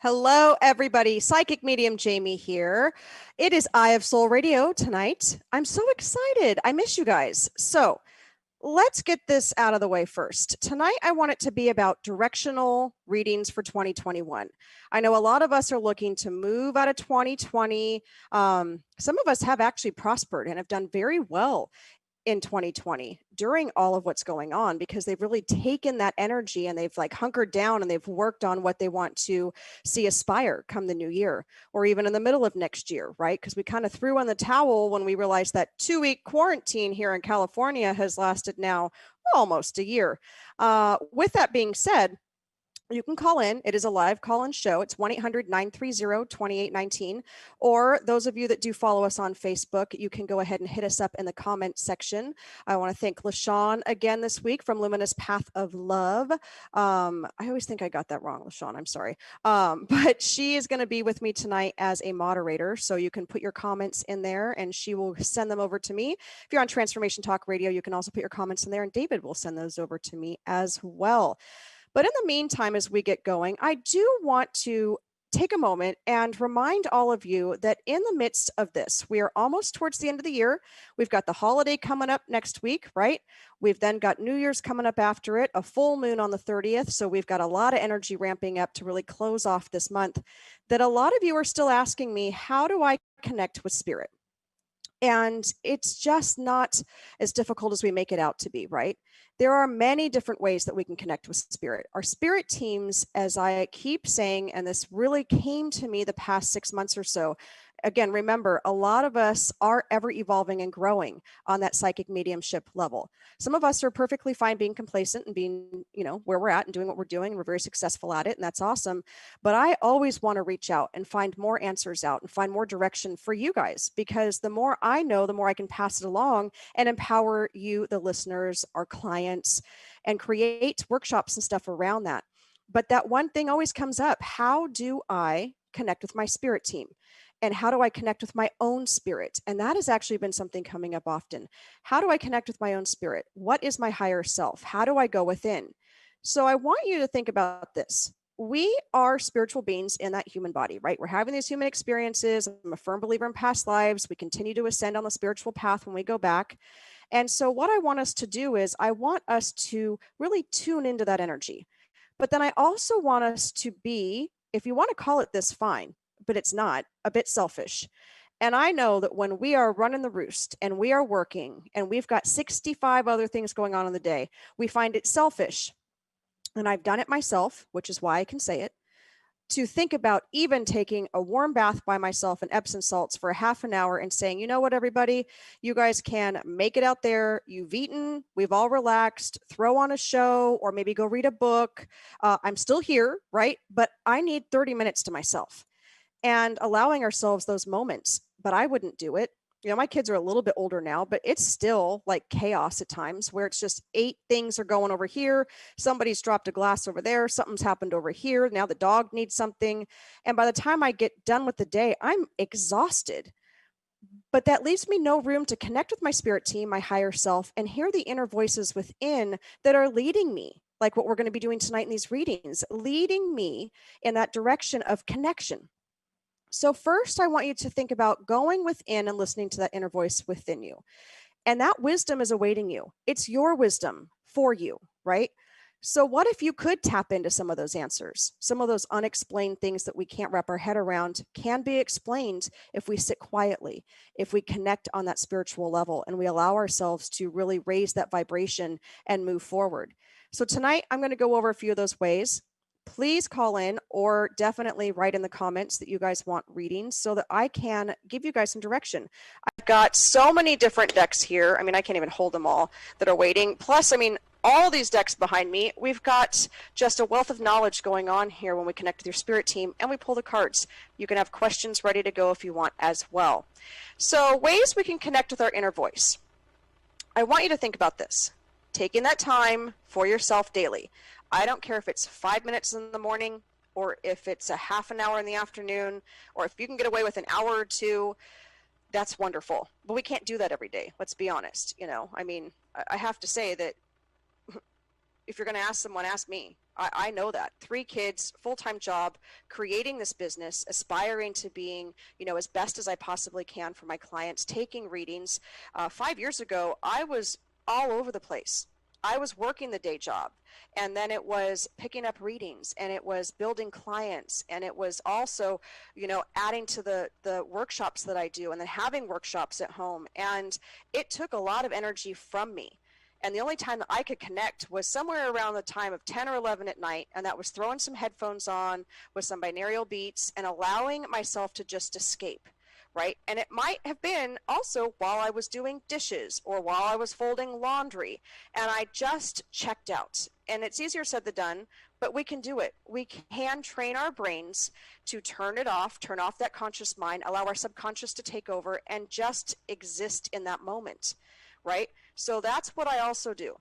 Hello, everybody. Psychic Medium Jaime here. It is Eye of Soul Radio tonight. I'm so excited. I miss you guys. So let's get this out of the way first. Tonight, I want it to be about directional readings for 2021. I know a lot of us are looking to move out of 2020. Some of us have actually prospered and have done very well in 2020 during all of what's going on, because they've really taken that energy and they've like hunkered down and they've worked on what they want to see aspire come the new year, or even in the middle of next year, right? Because we kind of threw in the towel when we realized that 2-week quarantine here in California has lasted now almost a year. With that being said, you can call in. It is a live call-in show. It's 1-800-930-2819. Or those of you that do follow us on Facebook, you can go ahead and hit us up in the comment section. I want to thank LaShawn again this week from Luminous Path of Love. I always think I got that wrong, LaShawn. I'm sorry. But she is going to be with me tonight as a moderator. So you can put your comments in there and she will send them over to me. If you're on Transformation Talk Radio, you can also put your comments in there and David will send those over to me as well. But in the meantime, as we get going, I do want to take a moment and remind all of you that in the midst of this, we are almost towards the end of the year. We've got the holiday coming up next week, right? We've then got New Year's coming up after it, a full moon on the 30th. So we've got a lot of energy ramping up to really close off this month. That a lot of you are still asking me, how do I connect with spirit? And it's just not as difficult as we make it out to be, right? There are many different ways that we can connect with spirit. Our spirit teams, as I keep saying, and this really came to me the past 6 months or so, again, remember, a lot of us are ever evolving and growing on that psychic mediumship level. Some of us are perfectly fine being complacent and being, where we're at and doing what we're doing. And we're very successful at it. And that's awesome. But I always want to reach out and find more answers out and find more direction for you guys, because the more I know, the more I can pass it along and empower you, the listeners, our clients, and create workshops and stuff around that. But that one thing always comes up. How do I connect with my spirit team? And how do I connect with my own spirit? And that has actually been something coming up often. How do I connect with my own spirit? What is my higher self? How do I go within? So I want you to think about this. We are spiritual beings in that human body, right? We're having these human experiences. I'm a firm believer in past lives. We continue to ascend on the spiritual path when we go back. And so what I want us to do is I want us to really tune into that energy. But then I also want us to be, if you want to call it this, fine, but it's not, a bit selfish. And I know that when we are running the roost and we are working and we've got 65 other things going on in the day, we find it selfish. And I've done it myself, which is why I can say it, to think about even taking a warm bath by myself in Epsom salts for a half an hour and saying, you know what, everybody, you guys can make it out there. You've eaten, we've all relaxed, throw on a show, or maybe go read a book. I'm still here, right? But I need 30 minutes to myself. And allowing ourselves those moments. But I wouldn't do it. My kids are a little bit older now, but it's still like chaos at times where it's just 8 things are going over here. Somebody's dropped a glass over there. Something's happened over here. Now the dog needs something. And by the time I get done with the day, I'm exhausted. But that leaves me no room to connect with my spirit team, my higher self, and hear the inner voices within that are leading me, like what we're going to be doing tonight in these readings, leading me in that direction of connection. So first, I want you to think about going within and listening to that inner voice within you. And that wisdom is awaiting you. It's your wisdom for you, right? So, what if you could tap into some of those answers? Some of those unexplained things that we can't wrap our head around can be explained if we sit quietly, if we connect on that spiritual level, and we allow ourselves to really raise that vibration and move forward. So, tonight I'm going to go over a few of those ways. Please call in or definitely write in the comments that you guys want readings so that I can give you guys some direction. I've got so many different decks here. I mean, I can't even hold them all that are waiting. Plus, I mean, all these decks behind me, we've got just a wealth of knowledge going on here when we connect with your spirit team and we pull the cards. You can have questions ready to go if you want as well. So, ways we can connect with our inner voice. I want you to think about this. Taking that time for yourself daily. I don't care if it's 5 minutes in the morning or if it's a half an hour in the afternoon, or if you can get away with an hour or two, that's wonderful. But we can't do that every day. Let's be honest. I mean, I have to say that if you're going to ask someone, ask me. I know that. 3 kids, full-time job, creating this business, aspiring to being, as best as I possibly can for my clients, taking readings. 5 years ago, I was all over the place. I was working the day job, and then it was picking up readings, and it was building clients, and it was also, adding to the workshops that I do, and then having workshops at home. And it took a lot of energy from me. And the only time that I could connect was somewhere around the time of 10 or 11 at night, and that was throwing some headphones on with some binaural beats and allowing myself to just escape. Right? And it might have been also while I was doing dishes or while I was folding laundry, and I just checked out. And it's easier said than done, but we can do it. We can train our brains to turn it off, turn off that conscious mind, allow our subconscious to take over and just exist in that moment, right? So that's what I also do.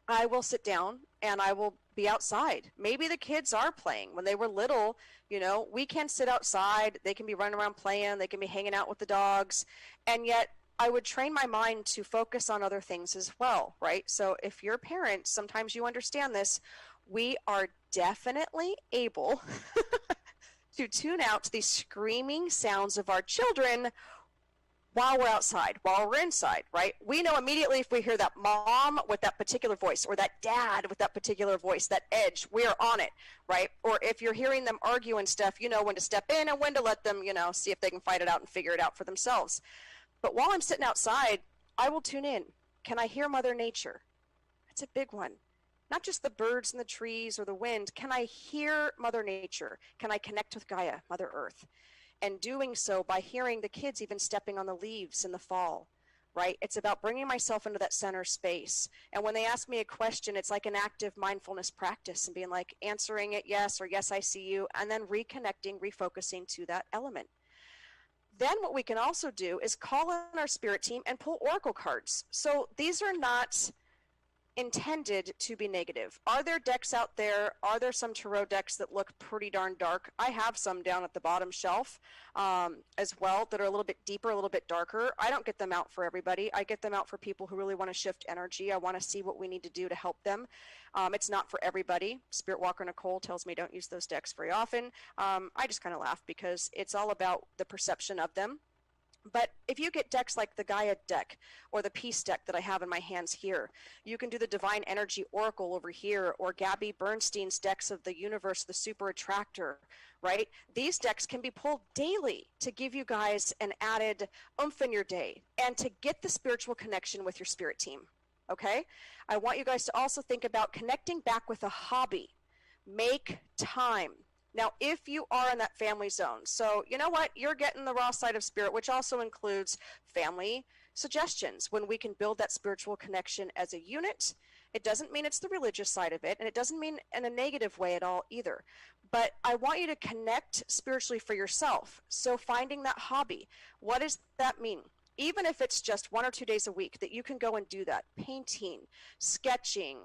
I will sit down and I will be outside. Maybe the kids are playing. When they were little, we can sit outside. They can be running around playing. They can be hanging out with the dogs. And yet I would train my mind to focus on other things as well, right? So if you're parents, sometimes you understand this, we are definitely able to tune out the screaming sounds of our children while we're outside, while we're inside, right? We know immediately if we hear that mom with that particular voice or that dad with that particular voice, that edge, we're on it, right? Or if you're hearing them argue and stuff, you know when to step in and when to let them, see if they can fight it out and figure it out for themselves. But while I'm sitting outside, I will tune in. Can I hear Mother Nature? That's a big one. Not just the birds and the trees or the wind. Can I hear Mother Nature? Can I connect with Gaia, Mother Earth? And doing so by hearing the kids even stepping on the leaves in the fall, right? It's about bringing myself into that center space. And when they ask me a question, it's like an active mindfulness practice and being like answering it yes or yes, I see you, and then reconnecting, refocusing to that element. Then what we can also do is call in our spirit team and pull oracle cards. So these are not intended to be negative. Are there decks out there? Are there some tarot decks that look pretty darn dark? I have some down at the bottom shelf as well that are a little bit deeper, a little bit darker. I don't get them out for everybody. I get them out for people who really want to shift energy. I want to see what we need to do to help them. It's not for everybody. Spirit Walker Nicole tells me don't use those decks very often. I just kind of laugh because it's all about the perception of them. But if you get decks like the Gaia deck or the Peace deck that I have in my hands here, you can do the Divine Energy Oracle over here, or Gabby Bernstein's decks of the universe, the Super Attractor, right? These decks can be pulled daily to give you guys an added oomph in your day and to get the spiritual connection with your spirit team, okay? I want you guys to also think about connecting back with a hobby. Make time. Now, if you are in that family zone, so you know what, you're getting the raw side of spirit, which also includes family suggestions when we can build that spiritual connection as a unit. It doesn't mean it's the religious side of it, and it doesn't mean in a negative way at all either. But I want you to connect spiritually for yourself. So finding that hobby, what does that mean? Even if it's just 1 or 2 days a week that you can go and do that, painting, sketching,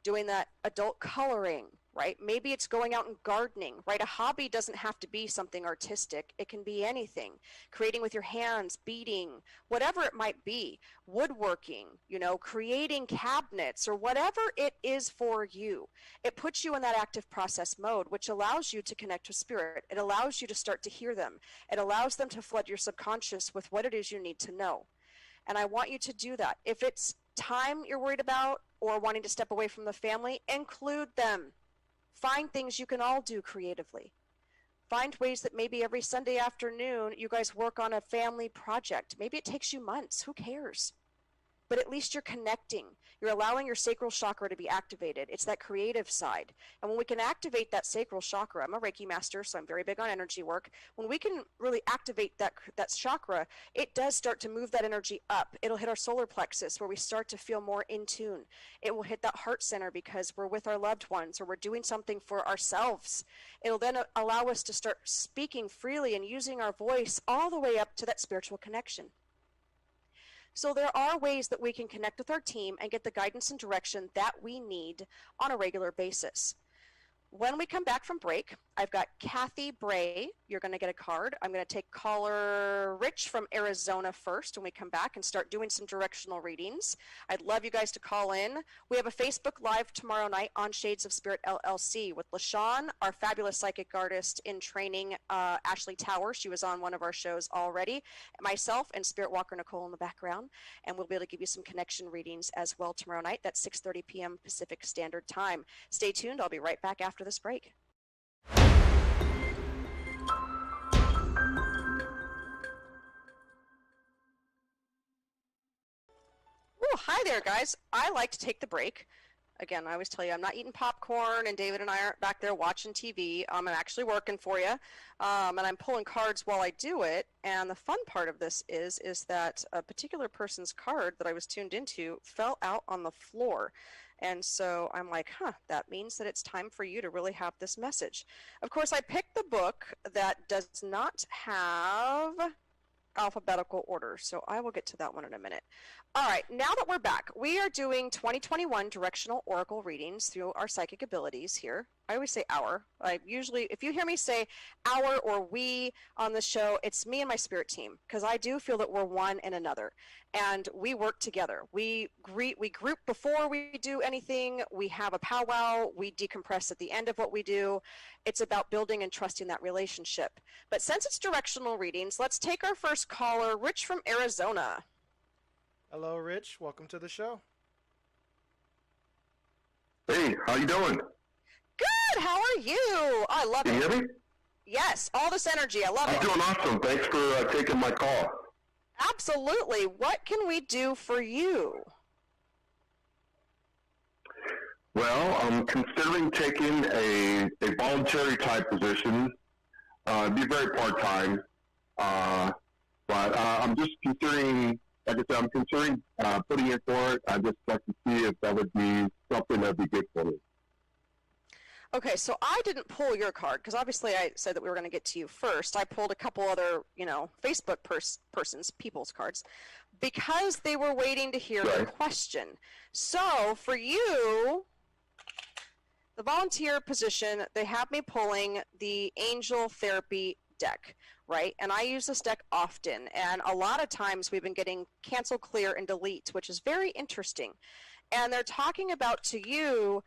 doing that adult coloring, right? Maybe it's going out and gardening, right? A hobby doesn't have to be something artistic. It can be anything. Creating with your hands, beading, whatever it might be, woodworking, creating cabinets or whatever it is for you. It puts you in that active process mode, which allows you to connect with spirit. It allows you to start to hear them. It allows them to flood your subconscious with what it is you need to know. And I want you to do that. If it's time you're worried about or wanting to step away from the family, include them. Find things you can all do creatively. Find ways that maybe every Sunday afternoon you guys work on a family project. Maybe it takes you months. Who cares? But at least you're connecting. You're allowing your sacral chakra to be activated. It's that creative side. And when we can activate that sacral chakra, I'm a Reiki master, so I'm very big on energy work. When we can really activate that chakra, it does start to move that energy up. It'll hit our solar plexus where we start to feel more in tune. It will hit that heart center because we're with our loved ones or we're doing something for ourselves. It'll then allow us to start speaking freely and using our voice all the way up to that spiritual connection. So there are ways that we can connect with our team and get the guidance and direction that we need on a regular basis. When we come back from break, I've got Kathy Bray. You're going to get a card. I'm going to take caller Rich from Arizona first when we come back and start doing some directional readings. I'd love you guys to call in. We have a Facebook Live tomorrow night on Shades of Spirit LLC with LaShawn, our fabulous psychic artist in training, Ashley Tower. She was on one of our shows already. Myself and Spirit Walker Nicole in the background. And we'll be able to give you some connection readings as well tomorrow night. That's 6:30 p.m. Pacific Standard Time. Stay tuned. I'll be right back after this break. Oh, hi there, guys. I like to take the break. Again, I always tell you I'm not eating popcorn, and David and I aren't back there watching TV. I'm actually working for you, and I'm pulling cards while I do it. And the fun part of this is that a particular person's card that I was tuned into fell out on the floor. And so I'm like, that means that it's time for you to really have this message. Of course, I picked the book that does not have alphabetical order, so I will get to that one in a minute. All right, now that we're back, we are doing 2021 Directional Oracle Readings through our psychic abilities here. I always say our. I usually, if you hear me say our or we on the show, it's me and my spirit team, because I do feel that we're one in another, and we work together. We group before we do anything. We have a powwow. We decompress at the end of what we do. It's about building and trusting that relationship. But since it's directional readings, let's take our first caller, Rich from Arizona. Hello, Rich. Welcome to the show. Hey, how you doing? Good. How are you? I love it. Can you hear me? Yes, all this energy. I love it. I'm doing awesome. Thanks for taking my call. Absolutely. What can we do for you? Well, I'm considering taking a voluntary type position. It'd be very part-time. But I'm just considering, like I said, I'm considering putting in for it. I'd just like to see if that would be something that would be good for me. Okay, so I didn't pull your card because obviously I said that we were going to get to you first. I pulled a couple other, Facebook people's cards because they were waiting to hear the question. So for you, the volunteer position, they have me pulling the Angel Therapy deck, right? And I use this deck often, and a lot of times we've been getting cancel, clear, and delete, which is very interesting. And they're talking about to you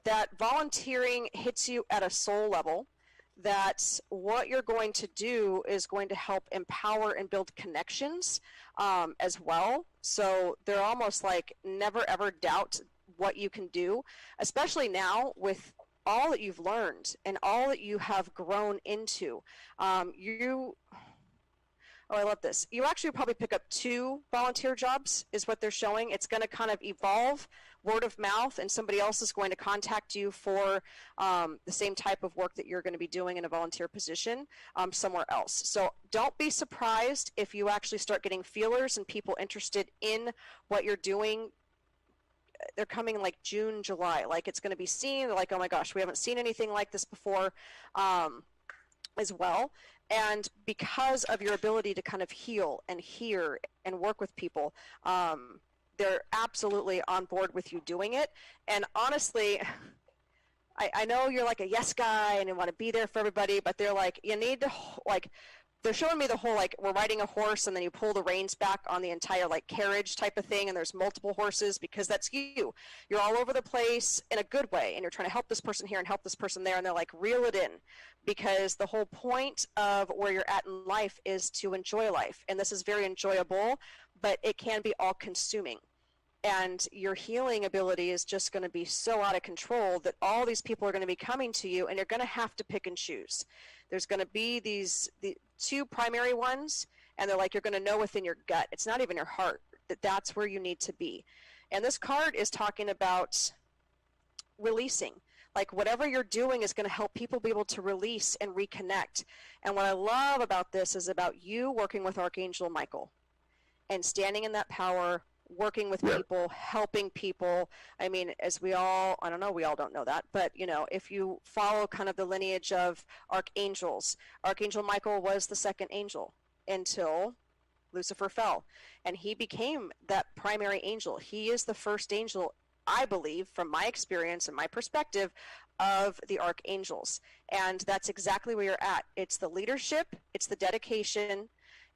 that volunteering hits you at a soul level, that what you're going to do is going to help empower and build connections as well. So they're almost like never ever doubt what you can do, especially now with all that you've learned and all that you have grown into. Oh, I love this. You actually probably pick up 2 volunteer jobs is what they're showing. It's going to kind of evolve word of mouth, and somebody else is going to contact you for the same type of work that you're going to be doing in a volunteer position somewhere else. So don't be surprised if you actually start getting feelers and people interested in what you're doing. They're coming like June, July. Like it's going to be seen. They're like, oh my gosh, we haven't seen anything like this before as well. And because of your ability to kind of heal and hear and work with people, they're absolutely on board with you doing it. And honestly, I know you're like a yes guy and you want to be there for everybody, but they're like, you need to they're showing me the whole, like, we're riding a horse and then you pull the reins back on the entire, like, carriage type of thing, and there's multiple horses, because that's you. You're all over the place in a good way, and you're trying to help this person here and help this person there, and they're like, reel it in, because the whole point of where you're at in life is to enjoy life, and this is very enjoyable, but it can be all consuming. And your healing ability is just going to be so out of control that all these people are going to be coming to you, and you're going to have to pick and choose. There's going to be the two primary ones, and they're like, you're going to know within your gut. It's not even your heart, that that's where you need to be. And this card is talking about releasing. Like, whatever you're doing is going to help people be able to release and reconnect. And what I love about this is about you working with Archangel Michael and standing in that power, working with people, helping people. I mean, as we all, I don't know, we all don't know that, but, you know, if you follow kind of the lineage of archangels, Archangel Michael was the second angel until Lucifer fell, and he became that primary angel. He is the first angel, I believe, from my experience and my perspective, of the archangels. And that's exactly where you're at. It's the leadership, it's the dedication,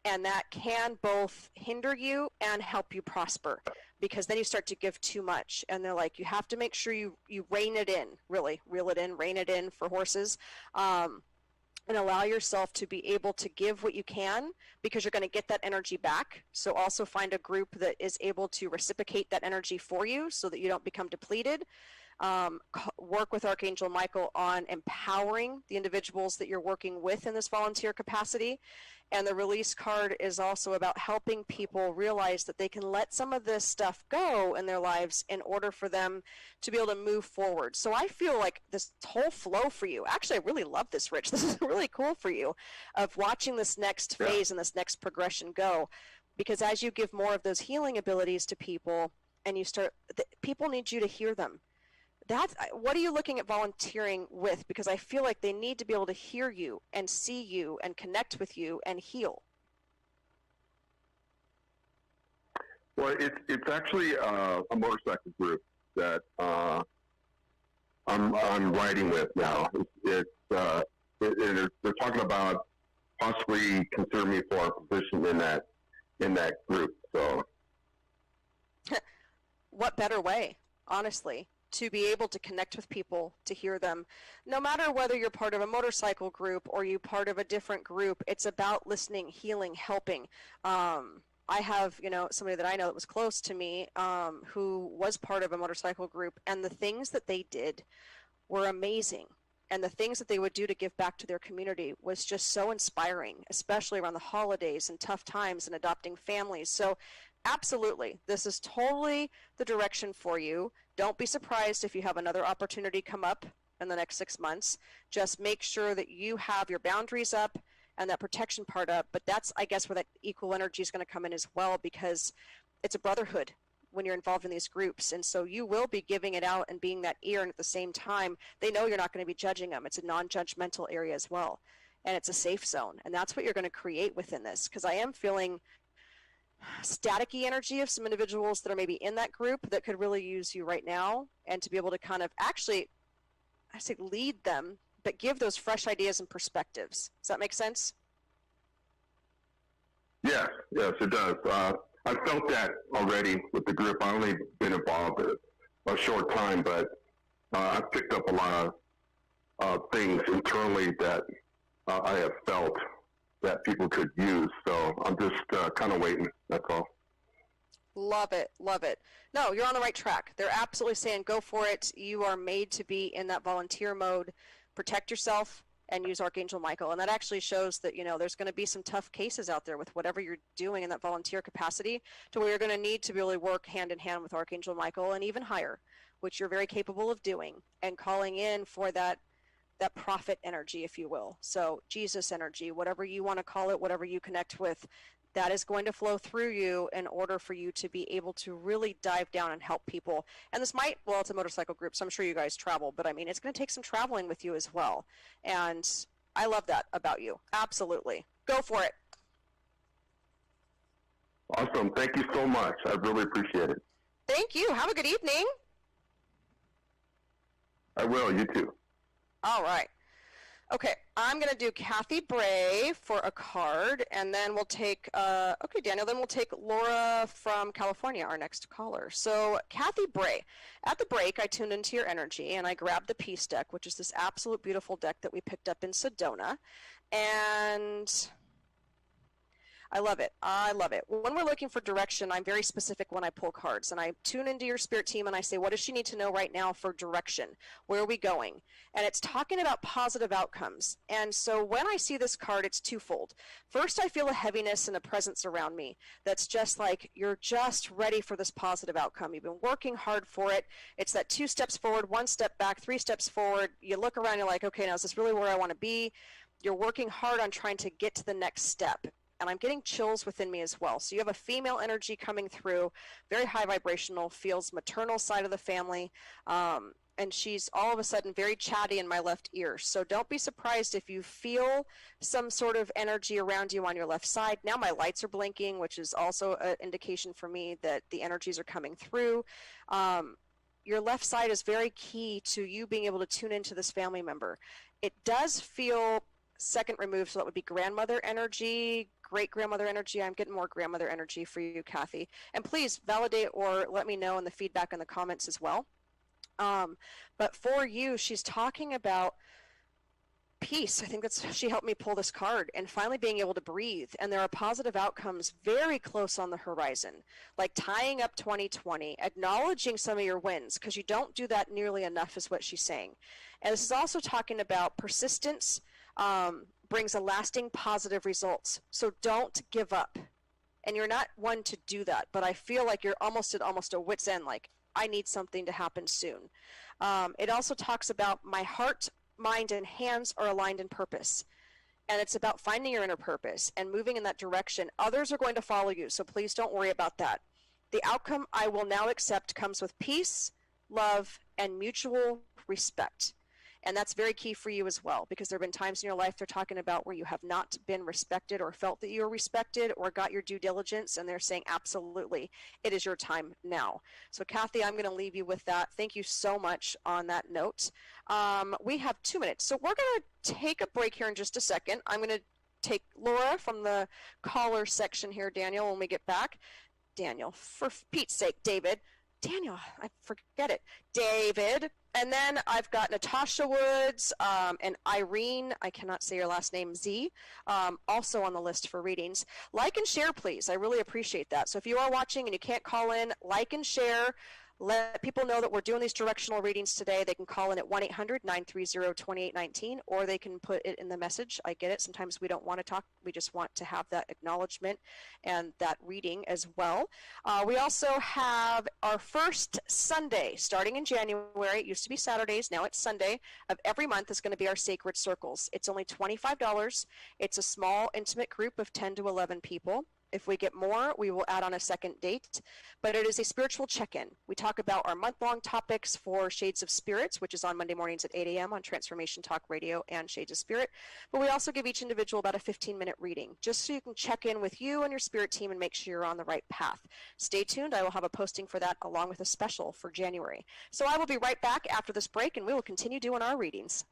and that can both hinder you and help you prosper, because then you start to give too much, and they're like, you have to make sure you rein it in, really reel it in, rein it in for horses, and allow yourself to be able to give what you can, because you're going to get that energy back. So also find a group that is able to reciprocate that energy for you so that you don't become depleted. Work with Archangel Michael on empowering the individuals that you're working with in this volunteer capacity. And the release card is also about helping people realize that they can let some of this stuff go in their lives in order for them to be able to move forward. So I feel like this whole flow for you, actually, I really love this, Rich. This is really cool for you, of watching this next phase and this next progression go. Because as you give more of those healing abilities to people, and you start, people need you to hear them. What are you looking at volunteering with? Because I feel like they need to be able to hear you and see you and connect with you and heal. Well, it's actually a motorcycle group that I'm riding with now. They're talking about possibly considering me for a position in that group. So, what better way, honestly, to be able to connect with people, to hear them, no matter whether you're part of a motorcycle group or you're part of a different group. It's about listening, healing, helping. I have, somebody that I know that was close to me, who was part of a motorcycle group, and the things that they did were amazing. And the things that they would do to give back to their community was just so inspiring, especially around the holidays and tough times and adopting families. So absolutely, this is totally the direction for you. Don't be surprised if you have another opportunity come up in the next 6 months. Just make sure that you have your boundaries up and that protection part up. But that's, I guess, where that equal energy is going to come in as well, because it's a brotherhood when you're involved in these groups. And so you will be giving it out and being that ear, and at the same time, they know you're not going to be judging them. It's a non-judgmental area as well, and it's a safe zone. And that's what you're going to create within this, because I am feeling staticky energy of some individuals that are maybe in that group that could really use you right now, and to be able to kind of actually, I say lead them, but give those fresh ideas and perspectives. Does that make sense? Yes, it does. I felt that already with the group. I've only been involved a short time, but I've picked up a lot of things internally that I have felt that people could use. So I'm just kind of waiting. That's all. Love it. Love it. No, you're on the right track. They're absolutely saying go for it. You are made to be in that volunteer mode. Protect yourself and use Archangel Michael. And that actually shows that, there's going to be some tough cases out there with whatever you're doing in that volunteer capacity, to where you're going to need to really work hand in hand with Archangel Michael, and even higher, which you're very capable of doing, and calling in for that prophet energy, if you will. So Jesus energy, whatever you want to call it, whatever you connect with, that is going to flow through you in order for you to be able to really dive down and help people. And this might, well, it's a motorcycle group, so I'm sure you guys travel, but I mean, it's going to take some traveling with you as well. And I love that about you. Absolutely. Go for it. Awesome. Thank you so much. I really appreciate it. Thank you. Have a good evening. I will. You too. All right. Okay, I'm going to do Kathy Bray for a card, and then we'll take, okay, Daniel, then we'll take Laura from California, our next caller. So, Kathy Bray, at the break, I tuned into your energy, and I grabbed the Peace deck, which is this absolute beautiful deck that we picked up in Sedona, and I love it. I love it. When we're looking for direction, I'm very specific when I pull cards, and I tune into your spirit team and I say, what does she need to know right now for direction? Where are we going? And it's talking about positive outcomes. And so when I see this card, it's twofold. First, I feel a heaviness and a presence around me that's just like, you're just ready for this positive outcome. You've been working hard for it. It's that 2 steps forward, 1 step back, 3 steps forward. You look around, you're like, okay, now is this really where I want to be? You're working hard on trying to get to the next step. And I'm getting chills within me as well. So you have a female energy coming through, very high vibrational, feels maternal side of the family, and she's all of a sudden very chatty in my left ear. So don't be surprised if you feel some sort of energy around you on your left side. Now my lights are blinking, which is also an indication for me that the energies are coming through. Your left side is very key to you being able to tune into this family member. It does feel second removed, so that would be grandmother energy, great-grandmother energy. I'm getting more grandmother energy for you, Kathy. And please validate or let me know in the feedback in the comments as well. But for you, she's talking about peace. I think she helped me pull this card, and finally being able to breathe. And there are positive outcomes very close on the horizon, like tying up 2020, acknowledging some of your wins, because you don't do that nearly enough is what she's saying. And this is also talking about persistence, brings a lasting positive results. So don't give up. And you're not one to do that, but I feel like you're almost at a wit's end, like I need something to happen soon. It also talks about my heart, mind, and hands are aligned in purpose. And it's about finding your inner purpose and moving in that direction. Others are going to follow you, so please don't worry about that. The outcome I will now accept comes with peace, love, and mutual respect. And that's very key for you as well, because there have been times in your life they're talking about where you have not been respected or felt that you were respected or got your due diligence, and they're saying, absolutely, it is your time now. So Kathy, I'm going to leave you with that. Thank you so much on that note. We have 2 minutes. So we're going to take a break here in just a second. I'm going to take Laura from the caller section here, Daniel, when we get back. Daniel, for Pete's sake, David. Daniel, I forget it. David. And then I've got Natasha Woods and Irene, I cannot say your last name, Z, also on the list for readings. Like and share, please. I really appreciate that. So if you are watching and you can't call in, like and share. Let people know that we're doing these directional readings today. They can call in at 1-800-930-2819, or they can put it in the message. I get it. Sometimes we don't want to talk. We just want to have that acknowledgement and that reading as well. We also have our first Sunday starting in January. It used to be Saturdays. Now it's Sunday of every month is going to be our Sacred Circles. It's only $25. It's a small, intimate group of 10 to 11 people. If we get more, we will add on a second date, but it is a spiritual check-in. We talk about our month-long topics for Shades of Spirits, which is on Monday mornings at 8 a.m. on Transformation Talk Radio and Shades of Spirit, but we also give each individual about a 15-minute reading, just so you can check in with you and your spirit team and make sure you're on the right path. Stay tuned. I will have a posting for that along with a special for January. So I will be right back after this break, and we will continue doing our readings.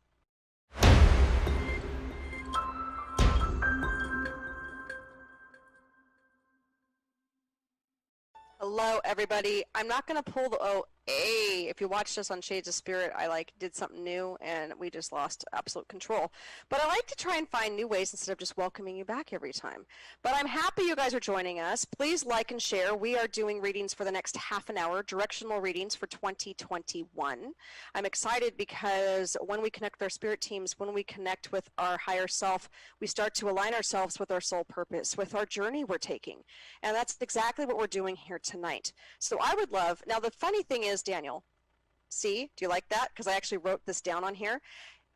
Hello, everybody. I'm not going to pull the OA. If you watched us on Shades of Spirit, I did something new and we just lost absolute control. But I like to try and find new ways instead of just welcoming you back every time. But I'm happy you guys are joining us. Please like and share. We are doing readings for the next half an hour, directional readings for 2021. I'm excited because when we connect with our spirit teams, when we connect with our higher self, we start to align ourselves with our soul purpose, with our journey we're taking. And that's exactly what we're doing here tonight. So I would love, now the funny thing is, Daniel, see, do you like that? Because I actually wrote this down on here.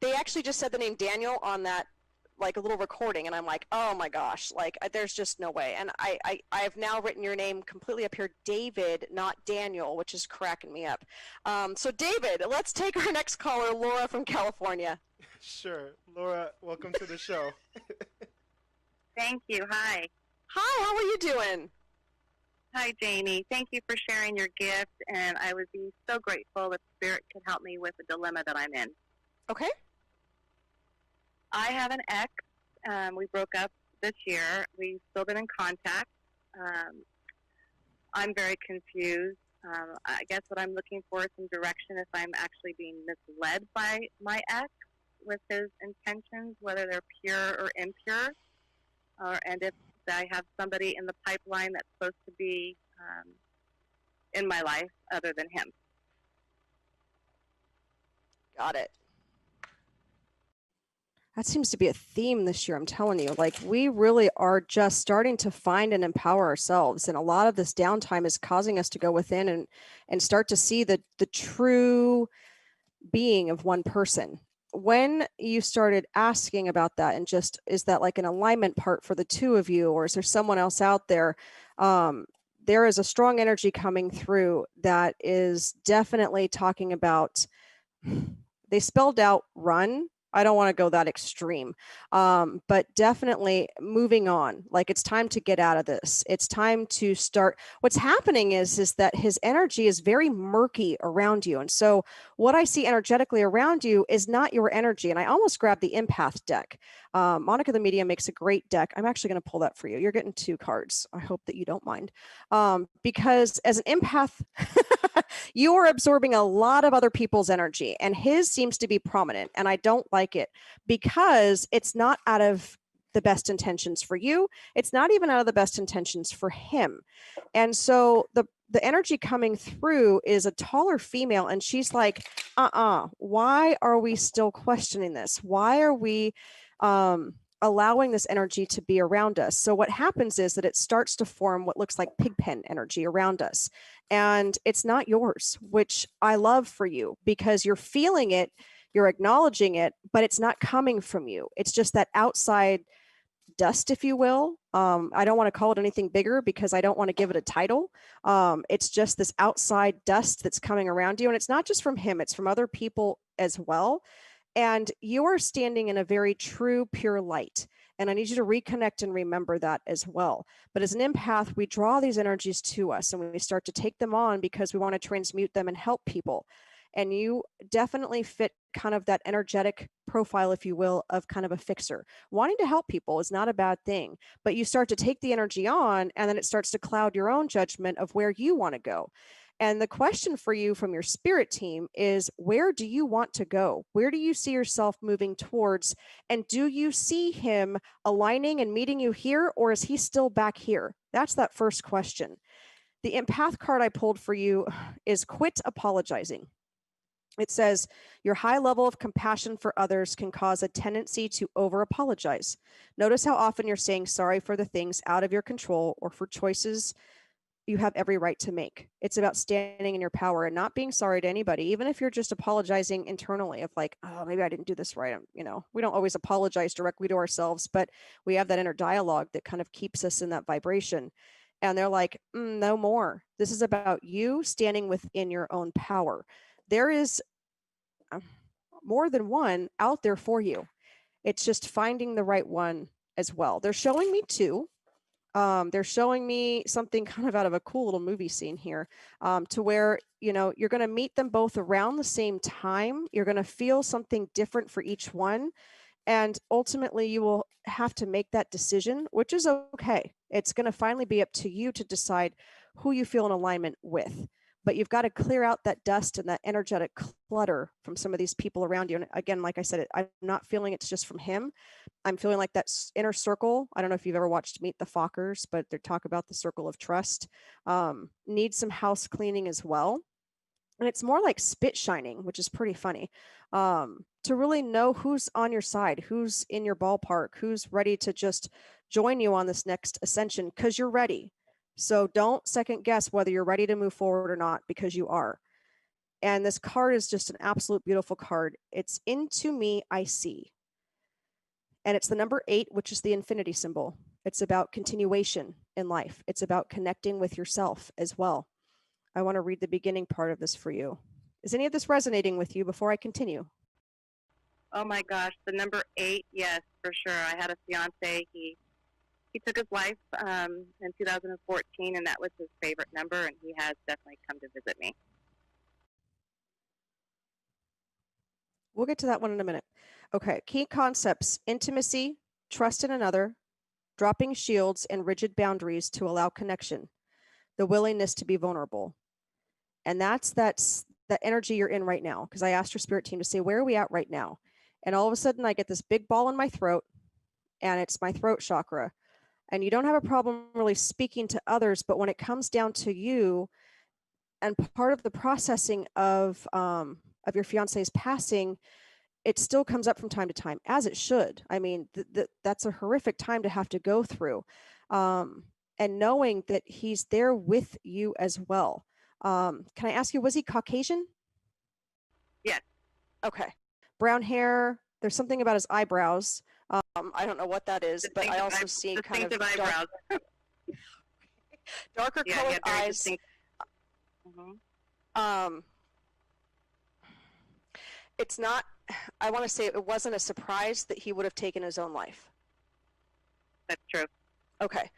They actually just said the name Daniel on that, like a little recording, and I'm like, oh my gosh, there's just no way. And I've now written your name completely up here, David, not Daniel, which is cracking me up. So David, let's take our next caller, Laura from California. Sure. Laura, welcome to the show. Thank you. Hi. Hi, how are you doing? Hi, Jamie. Thank you for sharing your gift, and I would be so grateful if Spirit could help me with the dilemma that I'm in. Okay. I have an ex. We broke up this year. We've still been in contact. I'm very confused. I guess what I'm looking for is some direction if I'm actually being misled by my ex with his intentions, whether they're pure or impure, and if I have somebody in the pipeline that's supposed to be in my life other than him. Got it. That seems to be a theme this year. I'm telling you, like, we really are just starting to find and empower ourselves. And a lot of this downtime is causing us to go within and start to see the true being of one person. When you started asking about that, and just, is that like an alignment part for the two of you, or is there someone else out there? There is a strong energy coming through that is definitely talking about, they spelled out run. I don't want to go that extreme, but definitely moving on. Like, it's time to get out of this. It's time to start. What's happening is that his energy is very murky around you. And so what I see energetically around you is not your energy. And I almost grabbed the empath deck. Monica the Medium makes a great deck. I'm actually going to pull that for you. You're getting 2 cards. I hope that you don't mind. Because as an empath, you are absorbing a lot of other people's energy, and his seems to be prominent. And I don't like it because it's not out of the best intentions for you. It's not even out of the best intentions for him. And so the energy coming through is a taller female, and she's like, why are we still questioning this? Why are we allowing this energy to be around us? So what happens is that it starts to form what looks like pigpen energy around us. And it's not yours, which I love for you, because you're feeling it, you're acknowledging it, but it's not coming from you. It's just that outside dust, if you will. I don't want to call it anything bigger because I don't want to give it a title. It's just this outside dust that's coming around you. And it's not just from him, it's from other people as well. And you are standing in a very true, pure light. And I need you to reconnect and remember that as well. But as an empath, we draw these energies to us and we start to take them on because we want to transmute them and help people. And you definitely fit kind of that energetic profile, if you will, of kind of a fixer. Wanting to help people is not a bad thing, but you start to take the energy on and then it starts to cloud your own judgment of where you want to go. And the question for you from your spirit team is, where do you want to go? Where do you see yourself moving towards? And do you see him aligning and meeting you here, or is he still back here? That's that first question. The empath card I pulled for you is quit apologizing. It says, your high level of compassion for others can cause a tendency to over apologize. Notice how often you're saying sorry for the things out of your control or for choices you have every right to make. It's about standing in your power and not being sorry to anybody, even if you're just apologizing internally of like, oh, maybe I didn't do this right. We don't always apologize directly to ourselves, but we have that inner dialogue that kind of keeps us in that vibration. And they're like, no more. This is about you standing within your own power. There is more than one out there for you. It's just finding the right one as well. They're showing me 2. They're showing me something kind of out of a cool little movie scene here, to where, you're going to meet them both around the same time. You're going to feel something different for each one. And ultimately, you will have to make that decision, which is okay. It's going to finally be up to you to decide who you feel in alignment with. But you've got to clear out that dust and that energetic clutter from some of these people around you. And again, like I said, I'm not feeling it's just from him. I'm feeling like that inner circle. I don't know if you've ever watched Meet the Fockers, but they talk about the circle of trust. Needs some house cleaning as well. And it's more like spit shining, which is pretty funny, to really know who's on your side, who's in your ballpark, who's ready to just join you on this next ascension, because you're ready. So don't second guess whether you're ready to move forward or not, because you are. And this card is just an absolute beautiful card. It's Into Me, I See. And it's the number 8, which is the infinity symbol. It's about continuation in life. It's about connecting with yourself as well. I want to read the beginning part of this for you. Is any of this resonating with you before I continue? Oh my gosh, the number 8, yes, for sure. I had a fiance. He took his life in 2014, and that was his favorite number, and he has definitely come to visit me. We'll get to that one in a minute. Okay, key concepts: intimacy, trust in another, dropping shields and rigid boundaries to allow connection, the willingness to be vulnerable. And that's the energy you're in right now. Because I asked your spirit team to say, where are we at right now? And all of a sudden, I get this big ball in my throat, and it's my throat chakra. And you don't have a problem really speaking to others, but when it comes down to you, and part of the processing of your fiance's passing, it still comes up from time to time, as it should. I mean, that's a horrific time to have to go through. And knowing that he's there with you as well. Can I ask you, was he Caucasian? Yes. Okay. Brown hair. There's something about his eyebrows. I don't know what that is, but I also see kind of eyebrows. Darker colored eyes. It's not, I want to say it wasn't a surprise that he would have taken his own life. That's true. Okay.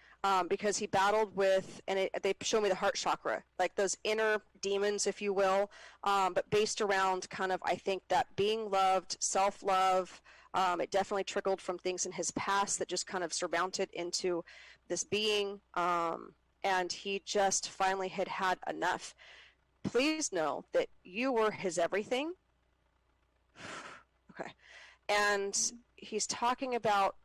Because he battled with, and they show me the heart chakra, like those inner demons, if you will, but based around kind of, I think, that being loved, self-love. It definitely trickled from things in his past that just kind of surmounted into this being, and he just finally had enough. Please know that you were his everything. Okay. And he's talking about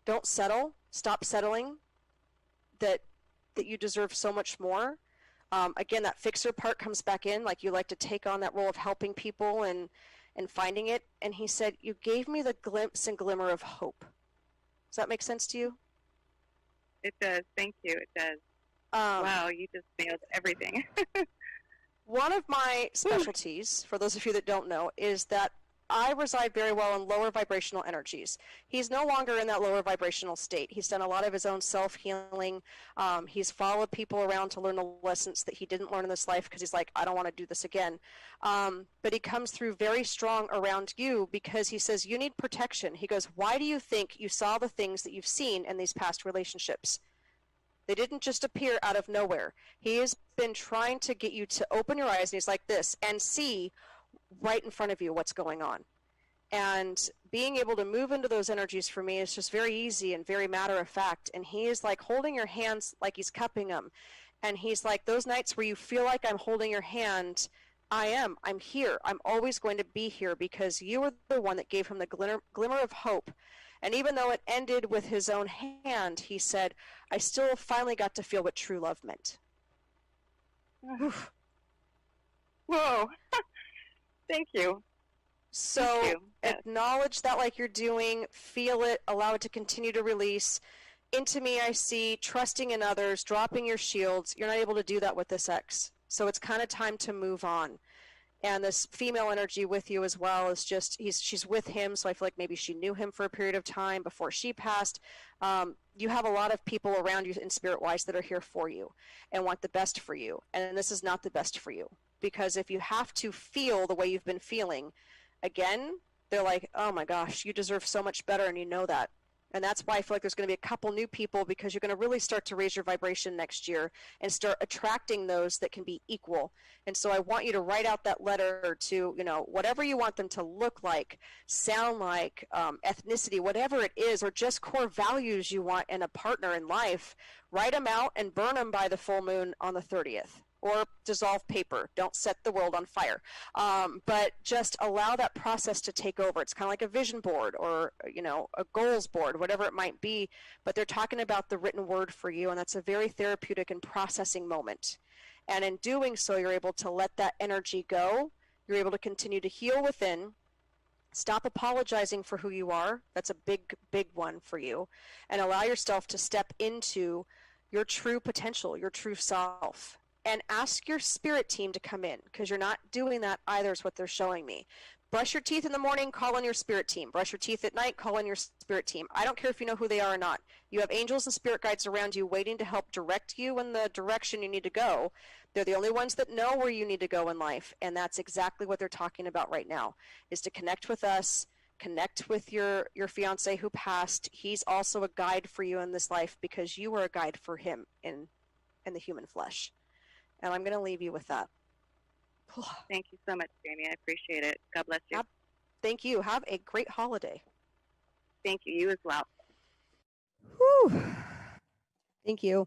don't settle, stop settling, that you deserve so much more. Again, that fixer part comes back in, like you like to take on that role of helping people and finding it. And he said, you gave me the glimpse and glimmer of hope. Does that make sense to you? It does. Thank you. It does. Wow, you just nailed everything. One of my specialties, for those of you that don't know, is that I reside very well in lower vibrational energies. He's no longer in that lower vibrational state. He's done a lot of his own self-healing. He's followed people around to learn the lessons that he didn't learn in this life because he's like, I don't want to do this again. But he comes through very strong around you because he says, you need protection. He goes, why do you think you saw the things that you've seen in these past relationships? They didn't just appear out of nowhere. He has been trying to get you to open your eyes, and he's like this, and see right in front of you what's going on. And being able to move into those energies for me is just very easy and very matter of fact. And he is like holding your hands like he's cupping them. And he's like, those nights where you feel like I'm holding your hand, I'm here. I'm always going to be here because you were the one that gave him the glimmer of hope. And even though it ended with his own hand, he said, I still finally got to feel what true love meant. Whoa. Thank you. So Thank you. Yes. Acknowledge that like you're doing, feel it, allow it to continue to release. Into me, I see trusting in others, dropping your shields. You're not able to do that with this ex. So it's kind of time to move on. And this female energy with you as well is just, she's with him, so I feel like maybe she knew him for a period of time before she passed. You have a lot of people around you in spirit-wise that are here for you and want the best for you. And this is not the best for you. Because if you have to feel the way you've been feeling, again, they're like, oh my gosh, you deserve so much better, and you know that. And that's why I feel like there's going to be a couple new people, because you're going to really start to raise your vibration next year and start attracting those that can be equal. And so I want you to write out that letter to, whatever you want them to look like, sound like, ethnicity, whatever it is, or just core values you want in a partner in life. Write them out and burn them by the full moon on the 30th. Or dissolve paper. Don't set the world on fire. But just allow that process to take over. It's kind of like a vision board or, a goals board, whatever it might be. But they're talking about the written word for you, and that's a very therapeutic and processing moment. And in doing so, you're able to let that energy go. You're able to continue to heal within. Stop apologizing for who you are. That's a big, big one for you. And allow yourself to step into your true potential, your true self. And ask your spirit team to come in, because you're not doing that either, is what they're showing me. Brush your teeth in the morning, call on your spirit team. Brush your teeth at night, call on your spirit team. I don't care if you know who they are or not. You have angels and spirit guides around you waiting to help direct you in the direction you need to go. They're the only ones that know where you need to go in life, and that's exactly what they're talking about right now, is to connect with us, connect with your fiance who passed. He's also a guide for you in this life, because you were a guide for him in the human flesh. And I'm going to leave you with that. Thank you so much, Jamie. I appreciate it. God bless you. Thank you. Have a great holiday. Thank you. You as well. Whew. Thank you.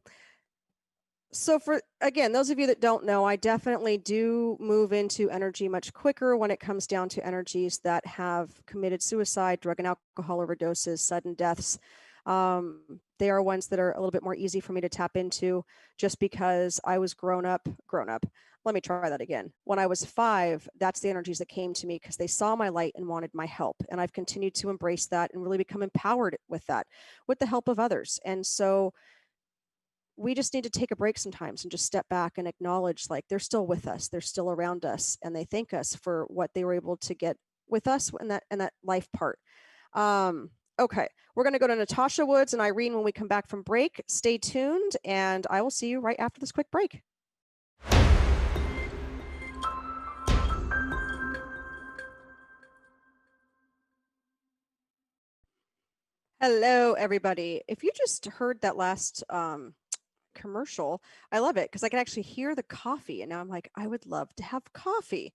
So for, again, those of you that don't know, I definitely do move into energy much quicker when it comes down to energies that have committed suicide, drug and alcohol overdoses, sudden deaths. They are ones that are a little bit more easy for me to tap into just because I was grown up. Let me try that again. When I was 5, that's the energies that came to me because they saw my light and wanted my help. And I've continued to embrace that and really become empowered with that, with the help of others. And so we just need to take a break sometimes and just step back and acknowledge, like, they're still with us, they're still around us, and they thank us for what they were able to get with us in that life part. Okay, we're going to go to Natasha Woods and Irene when we come back from break. Stay tuned, and I will see you right after this quick break. Hello, everybody. If you just heard that last commercial, I love it because I can actually hear the coffee, and now I'm like, I would love to have coffee.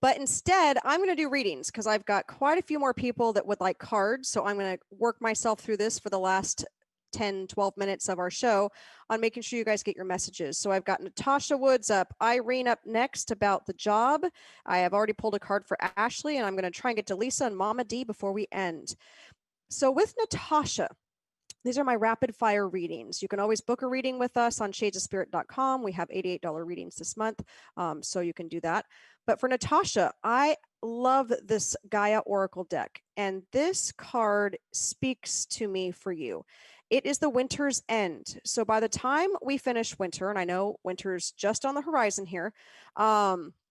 But instead, I'm going to do readings because I've got quite a few more people that would like cards. So I'm going to work myself through this for the last 10, 12 minutes of our show on making sure you guys get your messages. So I've got Natasha Woods up, Irene up next about the job. I have already pulled a card for Ashley, and I'm going to try and get to Lisa and Mama D before we end. So with Natasha, these are my rapid fire readings. You can always book a reading with us on shadesofspirit.com. We have $88 readings this month, so you can do that. But for Natasha, I love this Gaia Oracle deck, and this card speaks to me for you. It is the winter's end. So by the time we finish winter, and I know winter's just on the horizon here,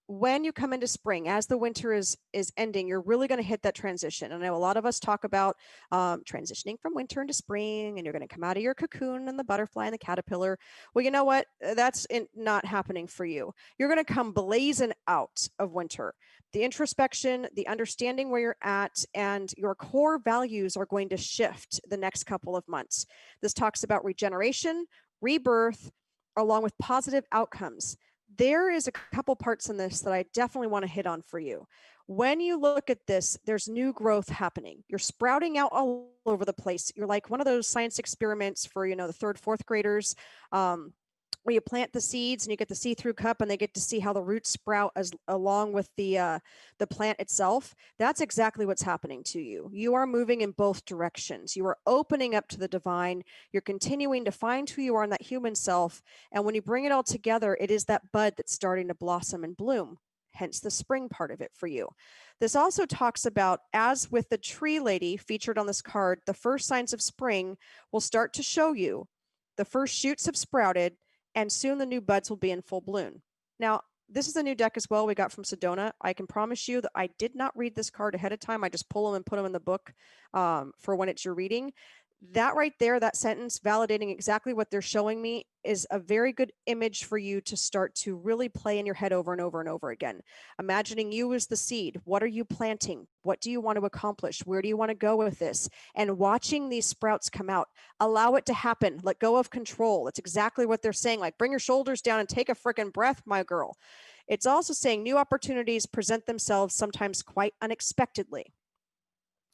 when you come into spring, as the winter is ending, you're really going to hit that transition. And I know a lot of us talk about transitioning from winter into spring, and you're going to come out of your cocoon and the butterfly and the caterpillar. Well, you know what? That's not happening for you. You're going to come blazing out of winter. The introspection, the understanding where you're at, and your core values are going to shift the next couple of months. This talks about regeneration, rebirth, along with positive outcomes. There is a couple parts in this that I definitely want to hit on for you. When you look at this, there's new growth happening. You're sprouting out all over the place. You're like one of those science experiments for, the 3rd, 4th graders, where you plant the seeds and you get the see-through cup and they get to see how the roots sprout along with the plant itself. That's exactly what's happening to you. You are moving in both directions. You are opening up to the divine. You're continuing to find who you are in that human self. And when you bring it all together, it is that bud that's starting to blossom and bloom, hence the spring part of it for you. This also talks about, as with the tree lady featured on this card, the first signs of spring will start to show you. The first shoots have sprouted, and soon the new buds will be in full bloom. Now, this is a new deck as well we got from Sedona. I can promise you that I did not read this card ahead of time. I just pull them and put them in the book for when it's your reading. That right there, that sentence validating exactly what they're showing me, is a very good image for you to start to really play in your head over and over and over again. Imagining you as the seed. What are you planting? What do you want to accomplish? Where do you want to go with this? And watching these sprouts come out. Allow it to happen. Let go of control. That's exactly what they're saying. Like, bring your shoulders down and take a freaking breath, my girl. It's also saying new opportunities present themselves sometimes quite unexpectedly.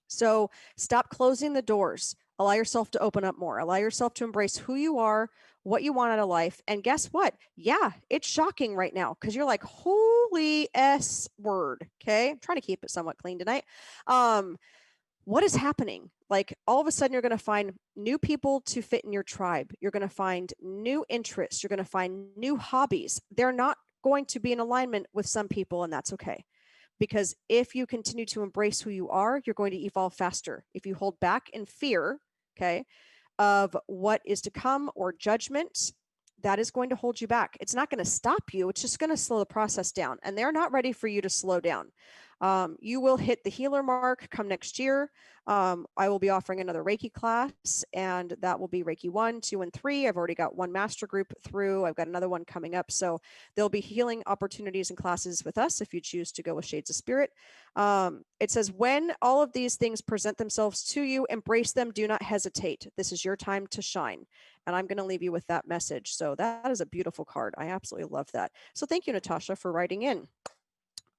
So stop closing the doors. Allow yourself to open up more. Allow yourself to embrace who you are, what you want out of life. And guess what? Yeah, it's shocking right now because you're like, holy S word. Okay. I'm trying to keep it somewhat clean tonight. What is happening? Like, all of a sudden, you're going to find new people to fit in your tribe. You're going to find new interests. You're going to find new hobbies. They're not going to be in alignment with some people, and that's okay. Because if you continue to embrace who you are, you're going to evolve faster. If you hold back in fear, okay, of what is to come or judgment, that is going to hold you back. It's not going to stop you. It's just going to slow the process down. And they're not ready for you to slow down. You will hit the healer mark come next year. I will be offering another Reiki class, and that will be Reiki 1, 2, and 3. I've already got one master group through. I've got another one coming up. So there'll be healing opportunities and classes with us if you choose to go with Shades of Spirit. It says, when all of these things present themselves to you, embrace them. Do not hesitate. This is your time to shine. And I'm going to leave you with that message. So that is a beautiful card. I absolutely love that. So thank you, Natasha, for writing in.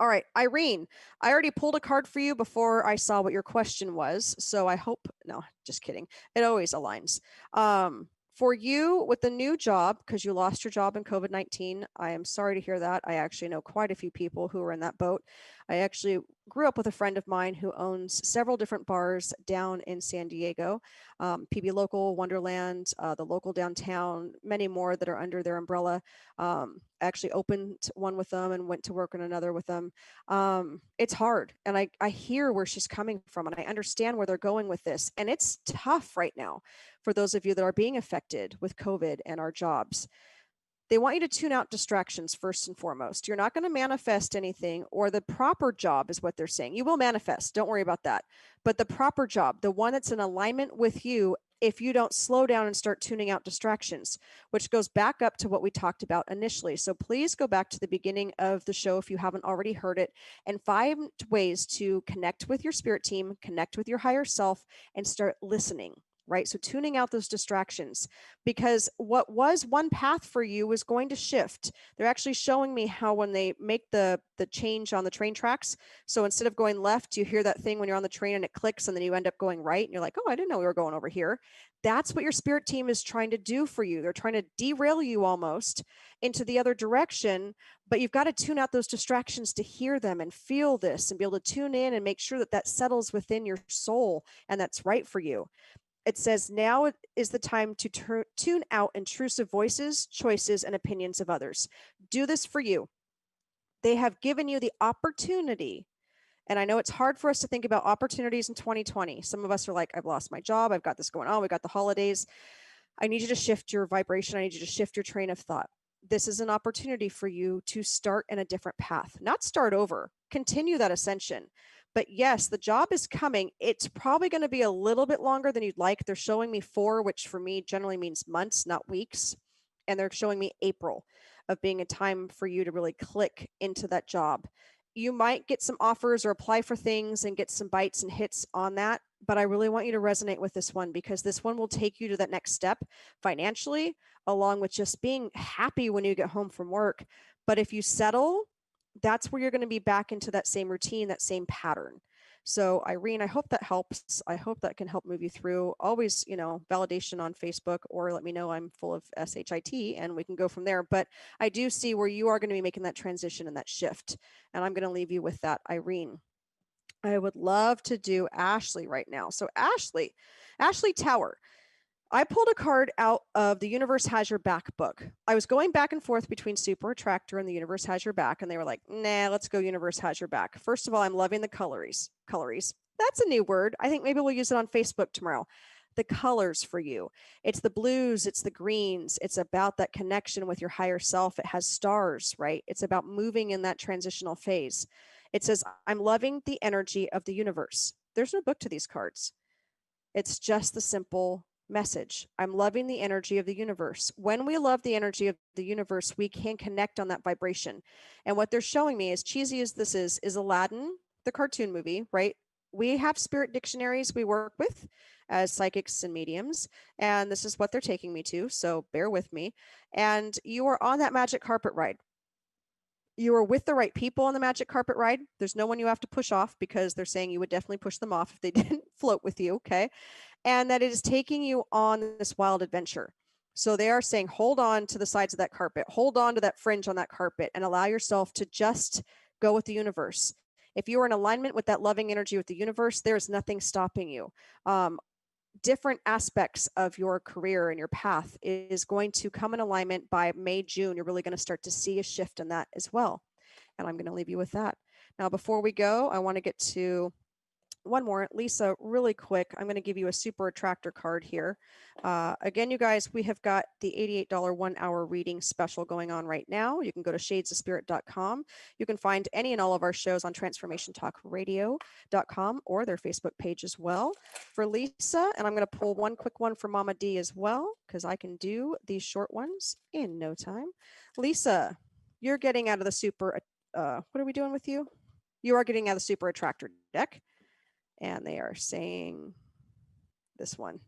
All right, Irene, I already pulled a card for you before I saw what your question was. So I hope, no, just kidding. It always aligns. For you with the new job, because you lost your job in COVID-19, I am sorry to hear that. I actually know quite a few people who are in that boat. I actually grew up with a friend of mine who owns several different bars down in San Diego, PB Local, Wonderland, the local downtown, many more that are under their umbrella. I actually opened one with them and went to work on another with them. It's hard. And I hear where she's coming from, and I understand where they're going with this. And it's tough right now for those of you that are being affected with COVID and our jobs. They want you to tune out distractions first and foremost. You're not going to manifest anything, or the proper job is what they're saying. You will manifest. Don't worry about that. But the proper job, the one that's in alignment with you, if you don't slow down and start tuning out distractions, which goes back up to what we talked about initially. So please go back to the beginning of the show if you haven't already heard it, and find ways to connect with your spirit team, connect with your higher self, and start listening. Right? So tuning out those distractions, because what was one path for you is going to shift. They're actually showing me how when they make the change on the train tracks, so instead of going left, you hear that thing when you're on the train and it clicks and then you end up going right and you're like, oh, I didn't know we were going over here. That's what your spirit team is trying to do for you. They're trying to derail you almost into the other direction, but you've got to tune out those distractions to hear them and feel this and be able to tune in and make sure that that settles within your soul and that's right for you. It says, now is the time to tune out intrusive voices, choices, and opinions of others. Do this for you. They have given you the opportunity. And I know it's hard for us to think about opportunities in 2020. Some of us are like, I've lost my job. I've got this going on. We got the holidays. I need you to shift your vibration. I need you to shift your train of thought. This is an opportunity for you to start in a different path, not start over, continue that ascension. But yes, the job is coming. It's probably going to be a little bit longer than you'd like. They're showing me 4, which for me generally means months, not weeks. And they're showing me April of being a time for you to really click into that job. You might get some offers or apply for things and get some bites and hits on that. But I really want you to resonate with this one, because this one will take you to that next step financially, along with just being happy when you get home from work. But if you settle, that's where you're going to be back into that same routine, that same pattern. So Irene, I hope that helps. I hope that can help move you through. Always, validation on Facebook, or let me know I'm full of SHIT and we can go from there. But I do see where you are going to be making that transition and that shift. And I'm going to leave you with that, Irene. I would love to do Ashley right now. So Ashley Tower. I pulled a card out of The Universe Has Your Back book. I was going back and forth between Super Attractor and The Universe Has Your Back, and they were like, nah, let's go Universe Has Your Back. First of all, I'm loving the colories. That's a new word. I think maybe we'll use it on Facebook tomorrow. The colors for you. It's the blues, it's the greens. It's about that connection with your higher self. It has stars, right? It's about moving in that transitional phase. It says, I'm loving the energy of the universe. There's no book to these cards. It's just the simple message. I'm loving the energy of the universe. When we love the energy of the universe, we can connect on that vibration. And what they're showing me, as cheesy as this is Aladdin, the cartoon movie, right? We have spirit dictionaries we work with as psychics and mediums, and this is what they're taking me to, so bear with me. And you are on that magic carpet ride. You are with the right people on the magic carpet ride. There's no one you have to push off, because they're saying you would definitely push them off if they didn't float with you, okay? And that it is taking you on this wild adventure. So they are saying, hold on to the sides of that carpet, hold on to that fringe on that carpet, and allow yourself to just go with the universe. If you are in alignment with that loving energy with the universe, there is nothing stopping you. Different aspects of your career and your path is going to come in alignment by May, June. You're really going to start to see a shift in that as well. And I'm going to leave you with that. Now, before we go, I want to get to one more. Lisa, really quick, I'm going to give you a super attractor card here. Again, you guys, we have got the $88 1-hour reading special going on right now. You can go to shadesofspirit.com. You can find any and all of our shows on transformationtalkradio.com or their Facebook page as well. For Lisa, and I'm going to pull one quick one for Mama D as well, because I can do these short ones in no time. Lisa, you're getting out of the super, what are we doing with you? You are getting out of the super attractor deck. And they are saying this one.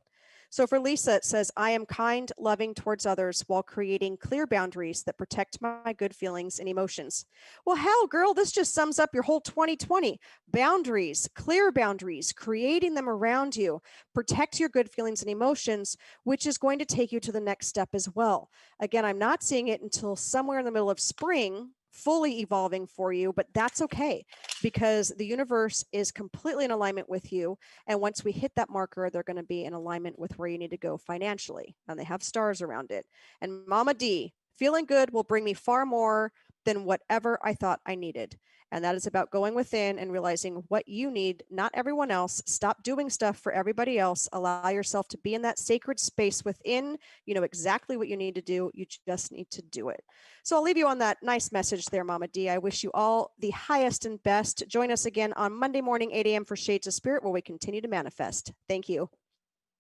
So for Lisa, it says, I am kind, loving towards others while creating clear boundaries that protect my good feelings and emotions. Well, hell, girl, this just sums up your whole 2020. Boundaries, clear boundaries, creating them around you, protect your good feelings and emotions, which is going to take you to the next step as well. Again, I'm not seeing it until somewhere in the middle of spring, fully evolving for you, but that's okay because the universe is completely in alignment with you. And once we hit that marker, they're going to be in alignment with where you need to go financially. And they have stars around it. And Mama D, feeling good will bring me far more than whatever I thought I needed. And that is about going within and realizing what you need, not everyone else. Stop doing stuff for everybody else. Allow yourself to be in that sacred space within. You know exactly what you need to do. You just need to do it. So I'll leave you on that nice message there, Mama D. I wish you all the highest and best. Join us again on Monday morning, 8 a.m. for Shades of Spirit, where we continue to manifest. Thank you.